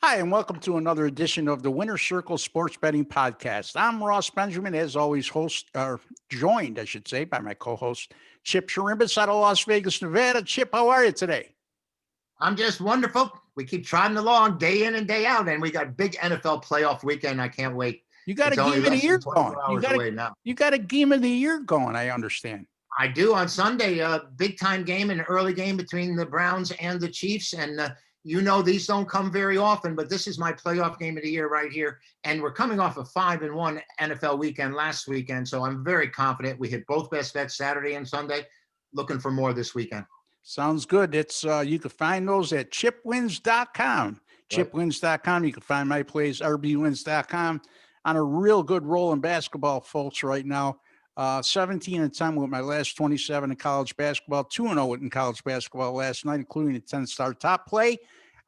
Hi, and welcome to another edition of the Winner Circle Sports Betting Podcast. I'm Ross Benjamin, as always, joined, I should say, by my co-host, Chip Chirimbes out of Las Vegas, Nevada. Chip, how are you today? I'm just wonderful. We keep trotting along day in and day out, and we got a big NFL playoff weekend. I can't wait. You got a It's only game of the less year than going. 24 hours away now. You got a game of the year going, I understand. I do on Sunday, a big time game, an early game between the Browns and the Chiefs. And these don't come very often, but this is my playoff game of the year right here. And we're coming off a 5-1 NFL weekend last weekend. So I'm very confident. We hit both best bets Saturday and Sunday. Looking for more this weekend. Sounds good. It's you can find those at chipwins.com. Chipwins.com. You can find my plays, rbwins.com. On a real good roll in basketball, folks, right now. 17-10 with my last 27 in college basketball, 2-0 in college basketball last night, including a 10-star top play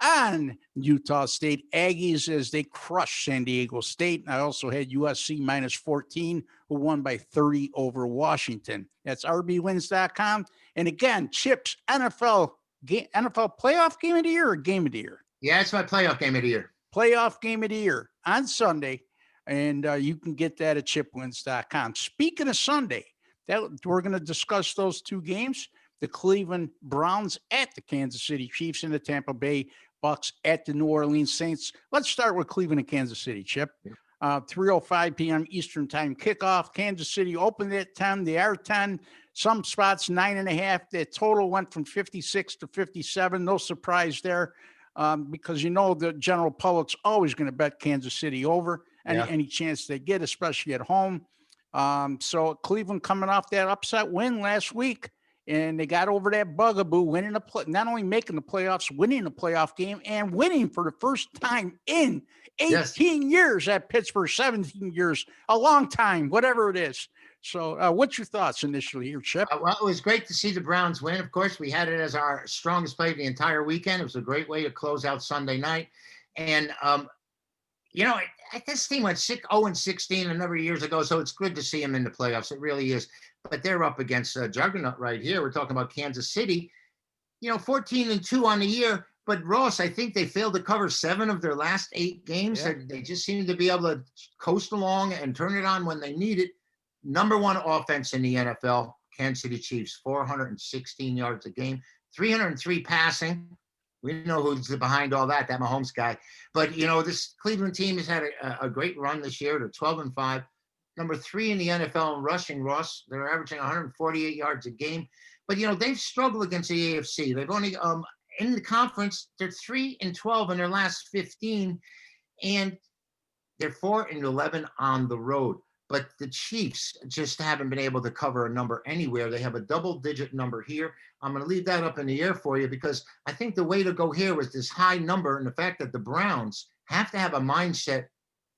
on Utah State Aggies as they crushed San Diego State. I also had USC minus 14, who won by 30 over Washington. That's rbwins.com. And again, Chip's NFL playoff game of the year or game of the year? Yeah, it's my playoff game of the year. Playoff game of the year on Sunday. And you can get that at chipwins.com. Speaking of Sunday, we're going to discuss those two games, the Cleveland Browns at the Kansas City Chiefs and the Tampa Bay Bucks at the New Orleans Saints. Let's start with Cleveland and Kansas City, Chip. 3:05 p.m. Eastern time kickoff. Kansas City opened at 10. They are 10. Some spots 9.5. The total went from 56 to 57. No surprise there because the general public's always going to bet Kansas City over. Any chance they get, especially at home. So Cleveland coming off that upset win last week, and they got over that bugaboo, not only making the playoffs, winning the playoff game, and winning for the first time in 18 years at Pittsburgh, 17 years, a long time, whatever it is. So what's your thoughts initially here, Chip? Well, it was great to see the Browns win. Of course, we had it as our strongest play the entire weekend. It was a great way to close out Sunday night. And, this team went 0-16 a number of years ago, so it's good to see them in the playoffs. It really is. But they're up against a juggernaut right here. We're talking about Kansas City. 14-2 on the year. But, Ross, I think they failed to cover 7 of their last 8 games. Yeah. They just seem to be able to coast along and turn it on when they need it. Number one offense in the NFL, Kansas City Chiefs, 416 yards a game, 303 passing. We know who's behind all that Mahomes guy. But, this Cleveland team has had a great run this year. They're 12-5. Number 3 in the NFL in rushing, Ross. They're averaging 148 yards a game. But, they've struggled against the AFC. They've only, in the conference, they're 3-12 in their last 15. And they're 4-11 on the road. But the Chiefs just haven't been able to cover a number anywhere. They have a double-digit number here. I'm going to leave that up in the air for you because I think the way to go here was this high number and the fact that the Browns have to have a mindset.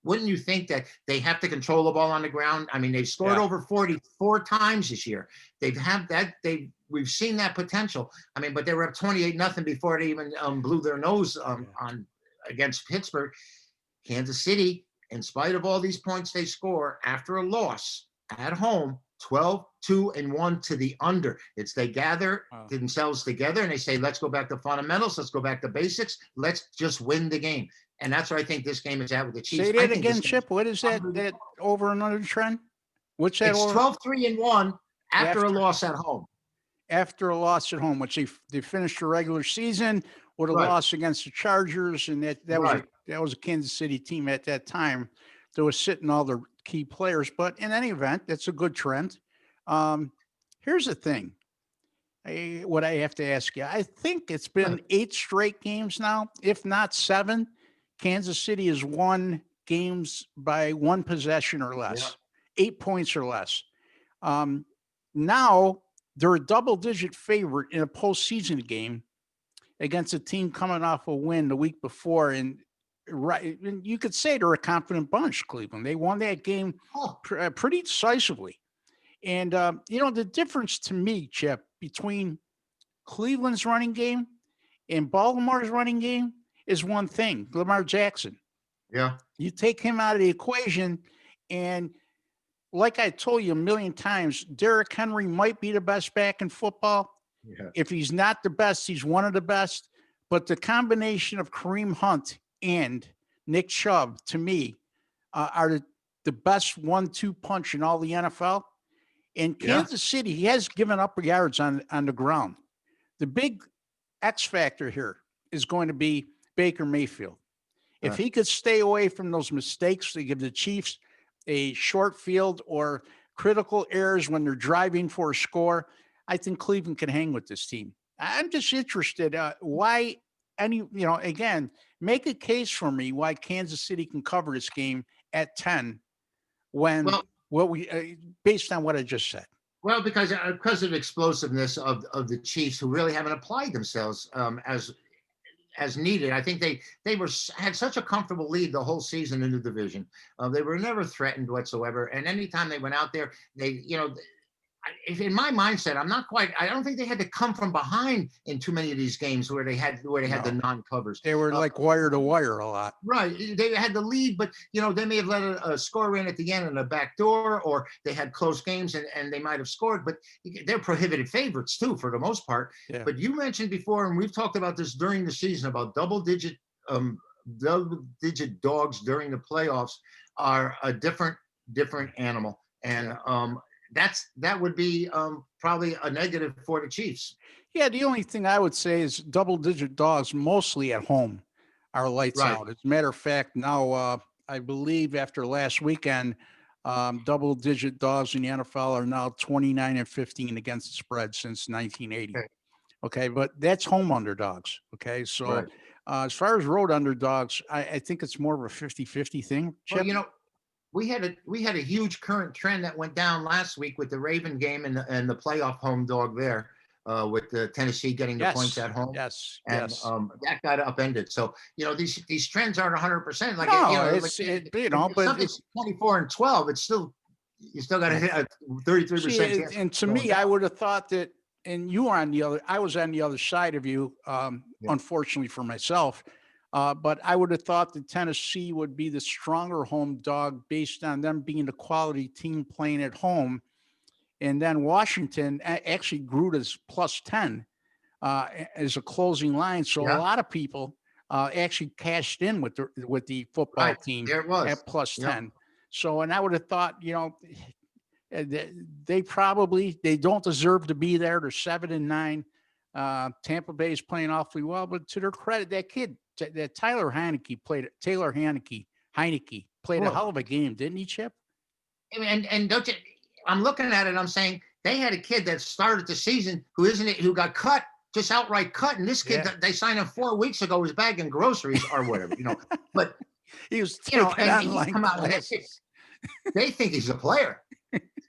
Wouldn't you think that they have to control the ball on the ground? I mean, they've scored over 44 times this year. We've seen that potential. I mean, but they were up 28-0 before they even blew their nose on against Pittsburgh. Kansas City, in spite of all these points they score after a loss at home, 12-2-1 to the under. They gather themselves together and they say, let's go back to fundamentals. Let's go back to basics. Let's just win the game. And that's what I think this game is at with the Chiefs. Say that again, Chip. What is that over and under trend? What's that? It's 12-3-1 after a loss at home. After a loss at home, which they finished the regular season with a loss against the Chargers, and that was a Kansas City team at that time that was sitting all their key players. But in any event, that's a good trend. Here's the thing. What I have to ask you, I think it's been 8 straight games now, if not 7. Kansas City has won games by 1 possession or less, 8 points or less. Now they're a double-digit favorite in a postseason game against a team coming off a win the week before. And you could say they're a confident bunch, Cleveland. They won that game pretty decisively. And, the difference to me, Chip, between Cleveland's running game and Baltimore's running game is one thing, Lamar Jackson. Yeah. You take him out of the equation, and like I told you a million times, Derrick Henry might be the best back in football. Yeah. If he's not the best, he's one of the best. But the combination of Kareem Hunt and Nick Chubb, to me, are the best 1-2 punch in all the NFL. In Yeah. Kansas City, he has given up yards on the ground. The big X factor here is going to be Baker Mayfield. If he could stay away from those mistakes to give the Chiefs a short field or critical errors when they're driving for a score, I think Cleveland can hang with this team. I'm just interested. Why again, make a case for me why Kansas City can cover this game at 10 when Well, based on what I just said. well, because of the explosiveness of the Chiefs, who really haven't applied themselves as needed. I think they had such a comfortable lead the whole season in the division. They were never threatened whatsoever, and anytime they went out there, if in my mindset, I don't think they had to come from behind in too many of these games where they had the No, non-covers. they were like wire to wire a lot. Right. They had the lead, but they may have let a score in at the end in a back door, or they had close games and they might have scored, but they're prohibited favorites too, for the most part. Yeah. But you mentioned before, and we've talked about this during the season, about double-digit dogs during the playoffs are a different animal. And that would be probably a negative for the Chiefs. Yeah, the only thing I would say is double-digit dogs, mostly at home, are lights Right. out. As a matter of fact, now I believe after last weekend, double-digit dogs in the NFL are now 29-15 against the spread since 1980. Okay. Okay, but that's home underdogs. Okay, so Right. as far as road underdogs, I think it's more of a 50-50 thing. Well, Chip? we had a huge current trend that went down last week with the Raven game and the playoff home dog there, with the Tennessee getting the points at home, Yes, and yes. that got upended. So these trends aren't 100%. Like No, if but something's 24-12, it's still you still got to hit a 33% see, chance. and to me, I would have thought that, and you were I was on the other side of you, unfortunately for myself. But I would have thought that Tennessee would be the stronger home dog based on them being the quality team playing at home. And then Washington actually grew to plus 10 as a closing line. So a Yeah. lot of people actually cashed in with the football Right. team There it was. at plus Yep. 10. So, and I would have thought, they don't deserve to be there. They're 7-9. Tampa Bay is playing awfully well, but to their credit, that Taylor Heineke played a Well, hell of a game, didn't he, Chip? and don't you? I'm looking at it. I'm saying they had a kid that started the season who got cut, just outright cut, and this kid they signed him 4 weeks ago was bagging groceries or whatever, But he was taking and online he's come out and classes. they think he's a player.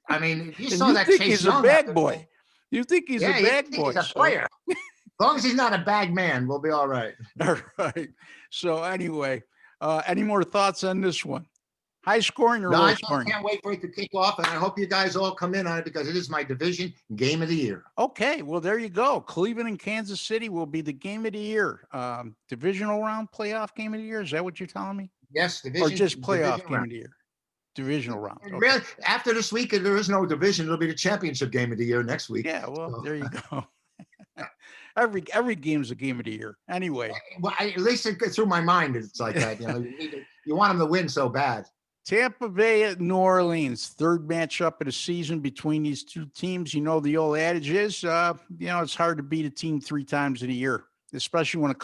I mean, you And saw you that think Chase he's Young a bag boy. You think he's a Yeah, bag boy. he's a player. As long as he's not a bag man, we'll be all right. All right. So anyway, any more thoughts on this one? High scoring or No, low I scoring? can't wait for it to kick off, and I hope you guys all come in on it because it is my division game of the year. Okay, well, there you go. Cleveland and Kansas City will be the game of the year. Divisional round playoff game of the year. Is that what you're telling me? Yes, Or just playoff game round. of the year? Divisional round. And Okay. really, after this week, there is no division. It'll be the championship game of the year next week. Yeah, well, So, there you go. Every game's a game of the year. Anyway, well, at least it gets through my mind. It's like that. You want them to win so bad. Tampa Bay at New Orleans, third matchup of the season between these two teams. The old adage is, it's hard to beat a team 3 times in a year, especially when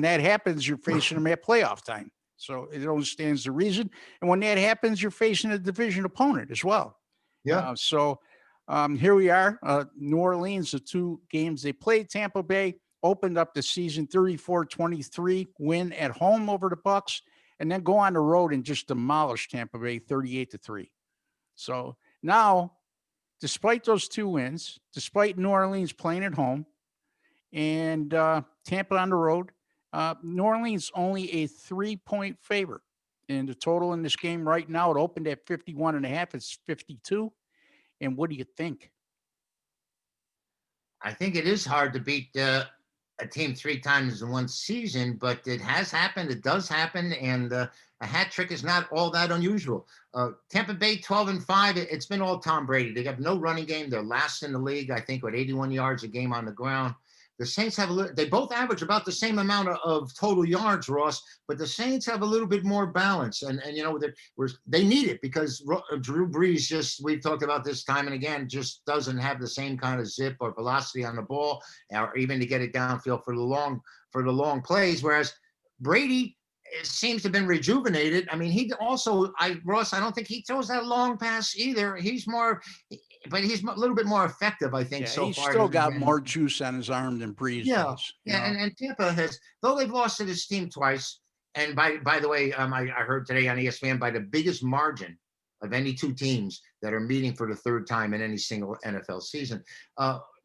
that happens, you're facing them at playoff time. So it only stands to reason. And when that happens, you're facing a division opponent as well. Yeah. Here we are. New Orleans, the 2 games they played. Tampa Bay opened up the season 34-23 win at home over the Bucs, and then go on the road and just demolish Tampa Bay 38-3. So now, despite those 2 wins, despite New Orleans playing at home and Tampa on the road, New Orleans only a 3-point favorite. And the total in this game right now, it opened at 51.5. It's 52. And what do you think? I think it is hard to beat a team 3 times in one season, but it has happened. It does happen, and a hat trick is not all that unusual. Tampa Bay 12-5. It's been all Tom Brady. They have no running game. They're last in the league, I think, with 81 yards a game on the ground. The Saints have they both average about the same amount of total yards, Ross, but the Saints have a little bit more balance. And you know, they need it because Drew Brees we've talked about this time and again, just doesn't have the same kind of zip or velocity on the ball, or even to get it downfield for the long plays. Whereas Brady seems to have been rejuvenated. I mean, Ross, I don't think he throws that long pass either. But he's a little bit more effective, I think, Yeah, so he's far. still got more juice on his arm than Breeze Yeah, does. yeah, and Tampa has, though they've lost to this team twice, and by the way, I heard today on ESPN by the biggest margin of any two teams that are meeting for the third time in any single NFL season.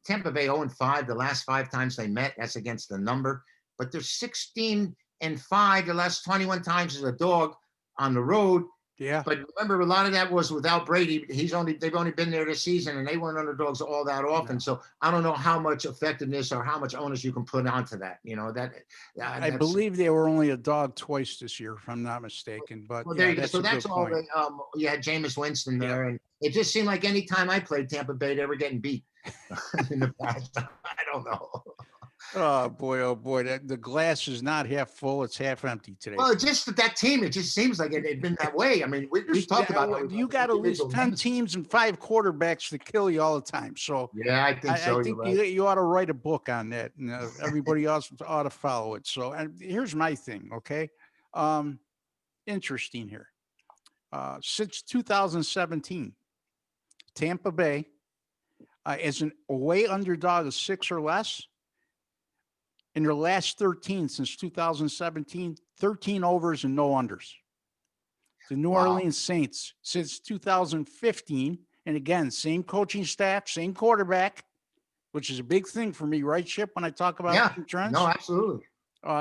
Tampa Bay 0-5 the last 5 times they met. That's against the number, but they're 16-5 the last 21 times as a dog on the road. Yeah. But remember, a lot of that was without Brady. They've only been there this season, and they weren't underdogs all that often. No. So I don't know how much effectiveness or how much onus you can put onto that. You know that. I believe they were only a dog twice this year, if I'm not mistaken. But well, there you go. So that's all. You had Jameis Winston there, and it just seemed like any time I played Tampa Bay, they were getting beat in the past. I don't know. Oh boy! The glass is not half full; it's half empty today. Well, just that team, it just seems like it had been that way. I mean, we talked about you got at least 10 teams and 5 quarterbacks to kill you all the time. So yeah, I think so. I think you ought to write a book on that, and everybody else ought to follow it. So, and here's my thing. Okay, interesting here. Since 2017, Tampa Bay as an away underdog of 6 or less. In their last 13 since 2017, 13 overs and no unders. The New Orleans Saints since 2015, and again, same coaching staff, same quarterback, which is a big thing for me, right, Chip, when I talk about trends? No, absolutely.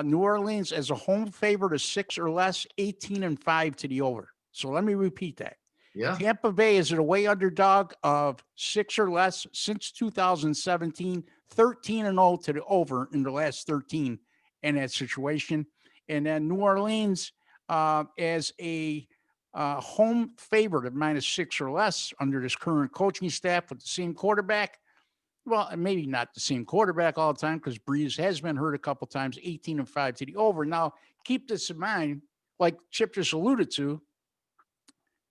New Orleans as a home favorite of 6 or less, 18-5 to the over. So let me repeat that. Yeah. Tampa Bay is an away underdog of 6 or less since 2017, 13-0 to the over in the last 13 in that situation. And then New Orleans as a home favorite of -6 or less under this current coaching staff with the same quarterback. Well, maybe not the same quarterback all the time because Breeze has been hurt a couple times, 18-5 to the over. Now, keep this in mind, like Chip just alluded to,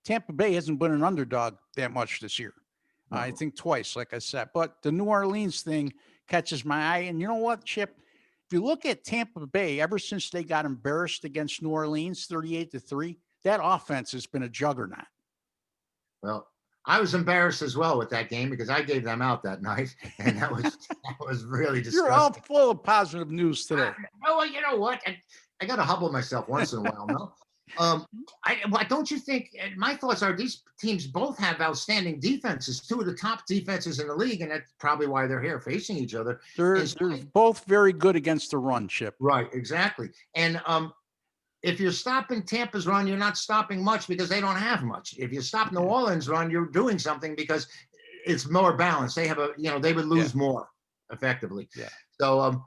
Tampa Bay hasn't been an underdog that much this year. No. I think twice, like I said. But the New Orleans thing catches my eye. And you know what, Chip? If you look at Tampa Bay, ever since they got embarrassed against New Orleans, 38-3, that offense has been a juggernaut. Well, I was embarrassed as well with that game because I gave them out that night, and that was really disgusting. You're all full of positive news today. Oh, you know what? I got to humble myself once in a while, no? Don't you think? My thoughts are these teams both have outstanding defenses, 2 of the top defenses in the league, and that's probably why they're here facing each other. They're both very good against the run, Chip. Right, exactly. And if you're stopping Tampa's run, you're not stopping much because they don't have much. If you stop New Orleans' run, you're doing something because it's more balanced. They have they would lose more effectively. Yeah. So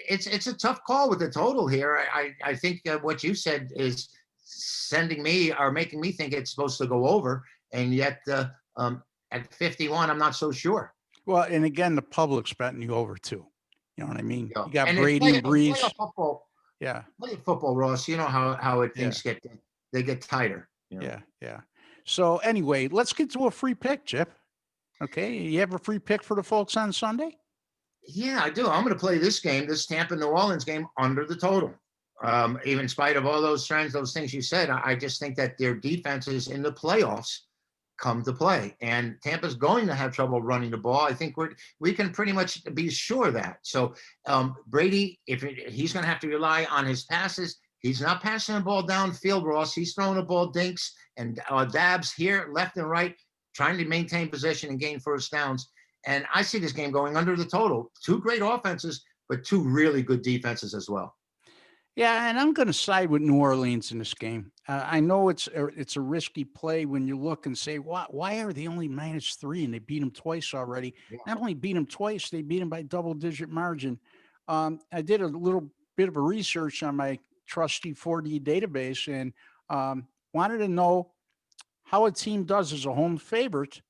it's a tough call with the total here. I think what you said is making me think it's supposed to go over, and yet at 51, I'm not so sure. Well, and again, the public's betting you over too. You know what I mean? Yeah. You got Brady and Breeze. Yeah. Play football, Ross. You know how things get tighter. You know? Yeah. So anyway, let's get to a free pick, Chip. Okay. You have a free pick for the folks on Sunday? Yeah, I do. I'm going to play this Tampa New Orleans game under the total. Even in spite of all those trends, those things you said, I just think that their defenses in the playoffs come to play, and Tampa's going to have trouble running the ball. I think we can pretty much be sure of that. So Brady, he's going to have to rely on his passes. He's not passing the ball downfield, Ross. He's throwing the ball dinks and dabs here, left and right, trying to maintain possession and gain first downs. And I see this game going under the total. 2 great offenses, but 2 really good defenses as well. Yeah, and I'm going to side with New Orleans in this game. I know it's a risky play when you look and say, why are they only -3 and they beat them twice already? Yeah. Not only beat them twice, they beat them by double-digit margin. I did a little bit of a research on my trusty 4D database and wanted to know how a team does as a home favorite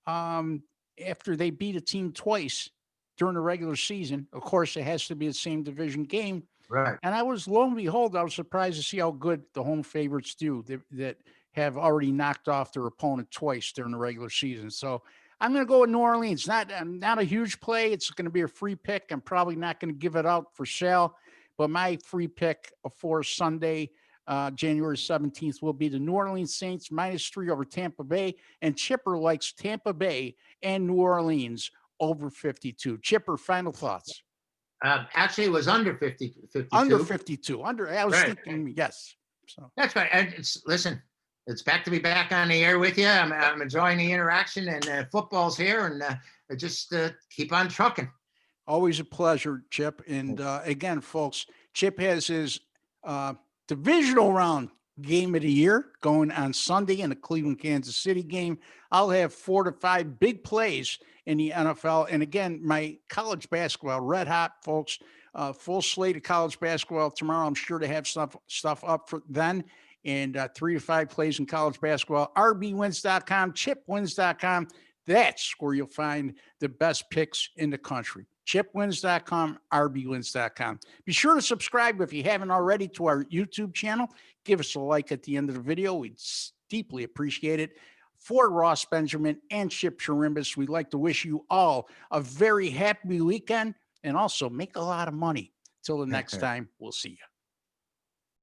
after they beat a team twice during the regular season. Of course, it has to be the same division game. Right. And I was, lo and behold, I was surprised to see how good the home favorites do that have already knocked off their opponent twice during the regular season. So I'm going to go with New Orleans. Not a huge play. It's going to be a free pick. I'm probably not going to give it out for sale, but my free pick for Sunday, January 17th, will be the New Orleans Saints -3 over Tampa Bay. And Chipper likes Tampa Bay and New Orleans over 52. Chipper, final thoughts. Actually, it was under 52. Under 52. I was Right. thinking, yes. So That's right. And listen, it's back to be back on the air with you. I'm enjoying the interaction, and football's here, and just keep on trucking. always a pleasure, Chip. And again, folks, Chip has his divisional round game of the year going on Sunday in the Cleveland, Kansas City game. I'll have 4 to 5 big plays in the NFL. And again, my college basketball, red hot, folks. Full slate of college basketball tomorrow. I'm sure to have stuff up for then. And 3 to 5 plays in college basketball. RBWins.com, ChipWins.com. That's where you'll find the best picks in the country. ChipWins.com, RBWins.com. Be sure to subscribe if you haven't already to our YouTube channel. Give us a like at the end of the video. We'd deeply appreciate it. For Ross Benjamin and Chip Chirimbes, we'd like to wish you all a very happy weekend and also make a lot of money. Till the next time, we'll see you.